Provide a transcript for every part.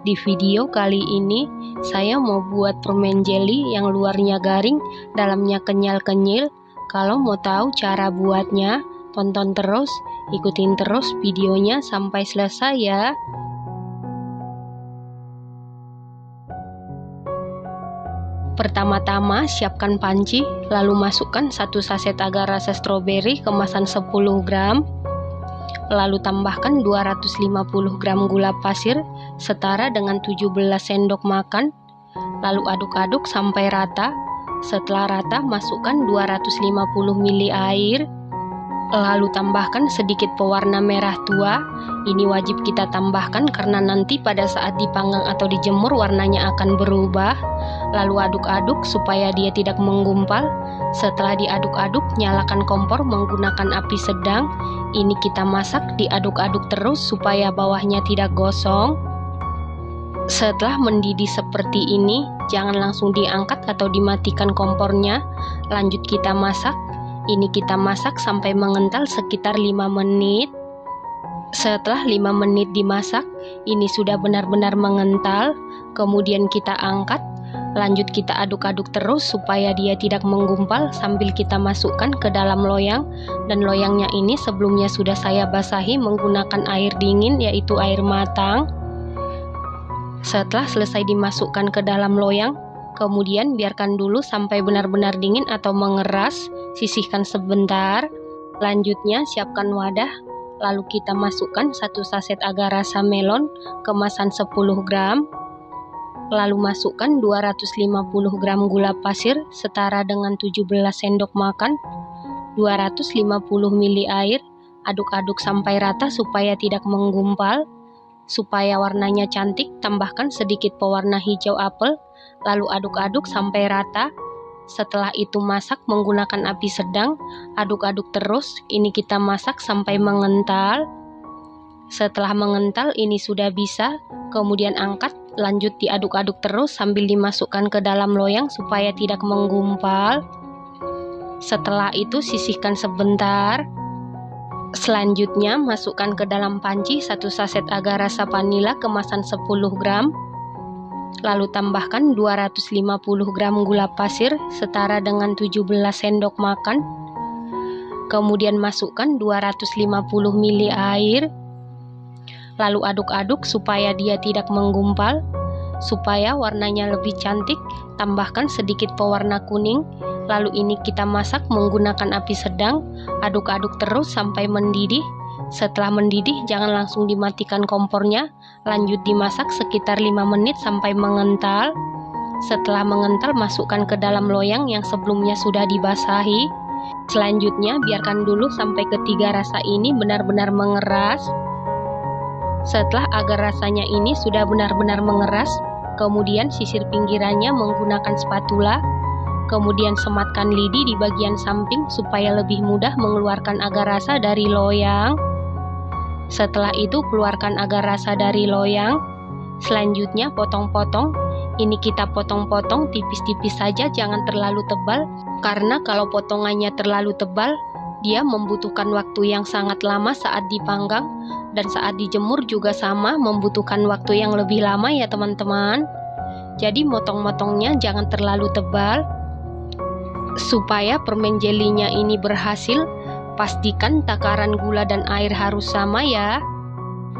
Di video kali ini, saya mau buat permen jelly yang luarnya garing, dalamnya kenyal-kenyil. Kalau mau tahu cara buatnya, tonton terus, ikutin terus videonya sampai selesai ya. Pertama-tama siapkan panci, lalu masukkan 1 saset agar rasa stroberi kemasan 10 gram. Lalu tambahkan 250 gram gula pasir setara dengan 17 sendok makan. Lalu aduk-aduk sampai rata. Setelah rata, masukkan 250 ml air. Lalu tambahkan sedikit pewarna merah tua. Ini wajib kita tambahkan karena nanti pada saat dipanggang atau dijemur warnanya akan berubah. Lalu aduk-aduk supaya dia tidak menggumpal. Setelah diaduk-aduk, nyalakan kompor menggunakan api sedang. Ini kita masak, diaduk-aduk terus supaya bawahnya tidak gosong. Setelah mendidih seperti ini, jangan langsung diangkat atau dimatikan kompornya. Lanjut kita masak. Ini kita masak sampai mengental sekitar 5 menit. Setelah 5 menit dimasak, ini sudah benar-benar mengental. Kemudian kita angkat. Lanjut kita aduk-aduk terus supaya dia tidak menggumpal sambil kita masukkan ke dalam loyang. Dan loyangnya ini sebelumnya sudah saya basahi menggunakan air dingin, yaitu air matang. Setelah selesai dimasukkan ke dalam loyang, kemudian biarkan dulu sampai benar-benar dingin atau mengeras. Sisihkan sebentar. Lanjutnya siapkan wadah. Lalu kita masukkan 1 saset agar rasa melon kemasan 10 gram. Lalu masukkan 250 gram gula pasir setara dengan 17 sendok makan, 250 ml air. Aduk-aduk sampai rata supaya tidak menggumpal. Supaya warnanya cantik, tambahkan sedikit pewarna hijau apel. Lalu aduk-aduk sampai rata. Setelah itu masak menggunakan api sedang. Aduk-aduk terus. Ini kita masak sampai mengental. Setelah mengental ini sudah bisa. Kemudian angkat. Lanjut diaduk-aduk terus sambil dimasukkan ke dalam loyang supaya tidak menggumpal. Setelah itu sisihkan sebentar. Selanjutnya masukkan ke dalam panci 1 saset agar rasa vanila kemasan 10 gram. Lalu tambahkan 250 gram gula pasir setara dengan 17 sendok makan. Kemudian masukkan 250 ml air. Lalu aduk-aduk supaya dia tidak menggumpal. Supaya warnanya lebih cantik, tambahkan sedikit pewarna kuning. Lalu ini kita masak menggunakan api sedang. Aduk-aduk terus sampai mendidih. Setelah mendidih jangan langsung dimatikan kompornya. Lanjut dimasak sekitar 5 menit sampai mengental. Setelah mengental masukkan ke dalam loyang yang sebelumnya sudah dibasahi. Selanjutnya biarkan dulu sampai ketiga rasa ini benar-benar mengeras. Setelah agar rasanya ini sudah benar-benar mengeras, kemudian sisir pinggirannya menggunakan spatula. Kemudian sematkan lidi di bagian samping supaya lebih mudah mengeluarkan agar rasa dari loyang. Setelah itu keluarkan agar rasa dari loyang. Selanjutnya potong-potong. Ini kita potong-potong tipis-tipis saja, jangan terlalu tebal. Karena kalau potongannya terlalu tebal, dia membutuhkan waktu yang sangat lama saat dipanggang. Dan saat dijemur juga sama, membutuhkan waktu yang lebih lama ya teman-teman. Jadi motong-motongnya jangan terlalu tebal. Supaya permen jelinya ini berhasil, pastikan takaran gula dan air harus sama ya.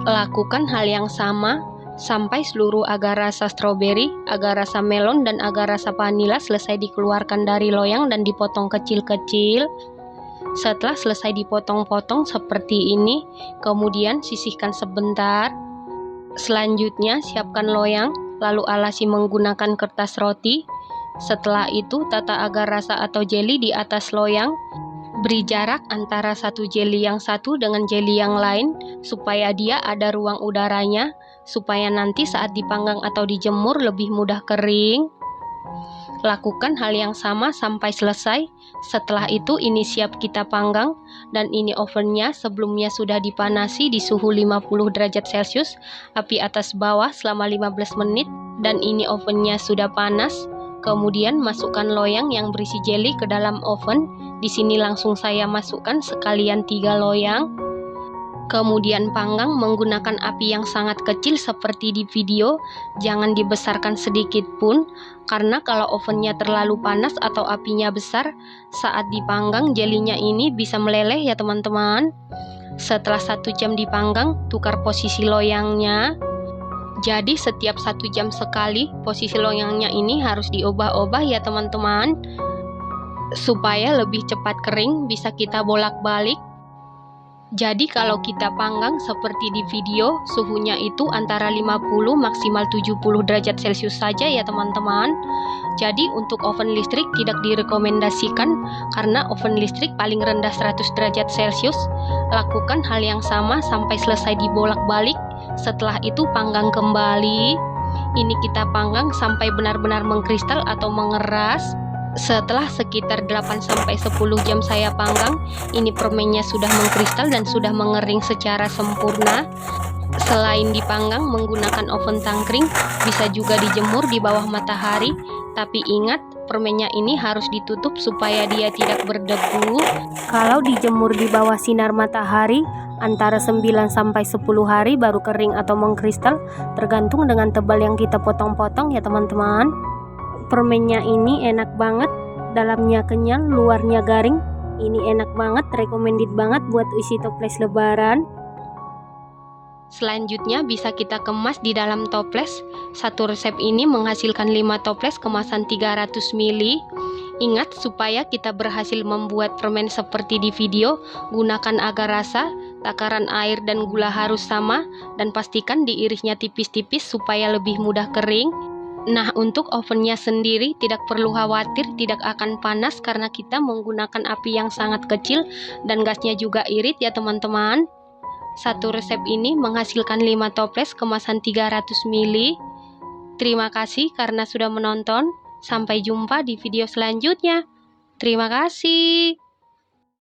Lakukan hal yang sama sampai seluruh agar rasa stroberi, agar rasa melon, dan agar rasa vanila selesai dikeluarkan dari loyang dan dipotong kecil-kecil. Setelah selesai dipotong-potong seperti ini, kemudian sisihkan sebentar. Selanjutnya siapkan loyang, lalu alasi menggunakan kertas roti. Setelah itu tata agar rasa atau jeli di atas loyang. Beri jarak antara satu jeli yang satu dengan jeli yang lain supaya dia ada ruang udaranya, supaya nanti saat dipanggang atau dijemur lebih mudah kering. Lakukan hal yang sama sampai selesai. Setelah itu ini siap kita panggang. Dan ini ovennya sebelumnya sudah dipanasi di suhu 50 derajat Celcius, api atas bawah selama 15 menit. Dan ini ovennya sudah panas. Kemudian masukkan loyang yang berisi jeli ke dalam oven. Di sini langsung saya masukkan sekalian 3 loyang. Kemudian panggang menggunakan api yang sangat kecil seperti di video, jangan dibesarkan sedikit pun, karena kalau ovennya terlalu panas atau apinya besar, saat dipanggang jelinya ini bisa meleleh ya teman-teman. Setelah 1 jam dipanggang, tukar posisi loyangnya. Jadi setiap 1 jam sekali, posisi loyangnya ini harus diubah-ubah ya teman-teman. Supaya lebih cepat kering, bisa kita bolak-balik. Jadi kalau kita panggang seperti di video, suhunya itu antara 50 maksimal 70 derajat Celcius saja ya teman-teman. Jadi untuk oven listrik tidak direkomendasikan karena oven listrik paling rendah 100 derajat Celcius. Lakukan hal yang sama sampai selesai dibolak-balik. Setelah itu panggang kembali. Ini kita panggang sampai benar-benar mengkristal atau mengeras. Setelah sekitar 8-10 jam saya panggang, ini permennya sudah mengkristal dan sudah mengering secara sempurna. Selain dipanggang menggunakan oven tangkring, bisa juga dijemur di bawah matahari. Tapi ingat, permennya ini harus ditutup supaya dia tidak berdebu. Kalau dijemur di bawah sinar matahari, antara 9-10 hari baru kering atau mengkristal, tergantung dengan tebal yang kita potong-potong ya teman-teman. Permennya ini enak banget, dalamnya kenyal, luarnya garing. Ini enak banget, recommended banget buat isi toples lebaran. Selanjutnya bisa kita kemas di dalam toples. Satu resep ini menghasilkan 5 toples kemasan 300 ml. Ingat, supaya kita berhasil membuat permen seperti di video, gunakan agar rasa, takaran air dan gula harus sama, dan pastikan diirisnya tipis-tipis supaya lebih mudah kering. Nah, untuk ovennya sendiri tidak perlu khawatir tidak akan panas karena kita menggunakan api yang sangat kecil dan gasnya juga irit ya teman-teman. Satu resep ini menghasilkan 5 toples kemasan 300 ml. Terima kasih karena sudah menonton. Sampai jumpa di video selanjutnya. Terima kasih.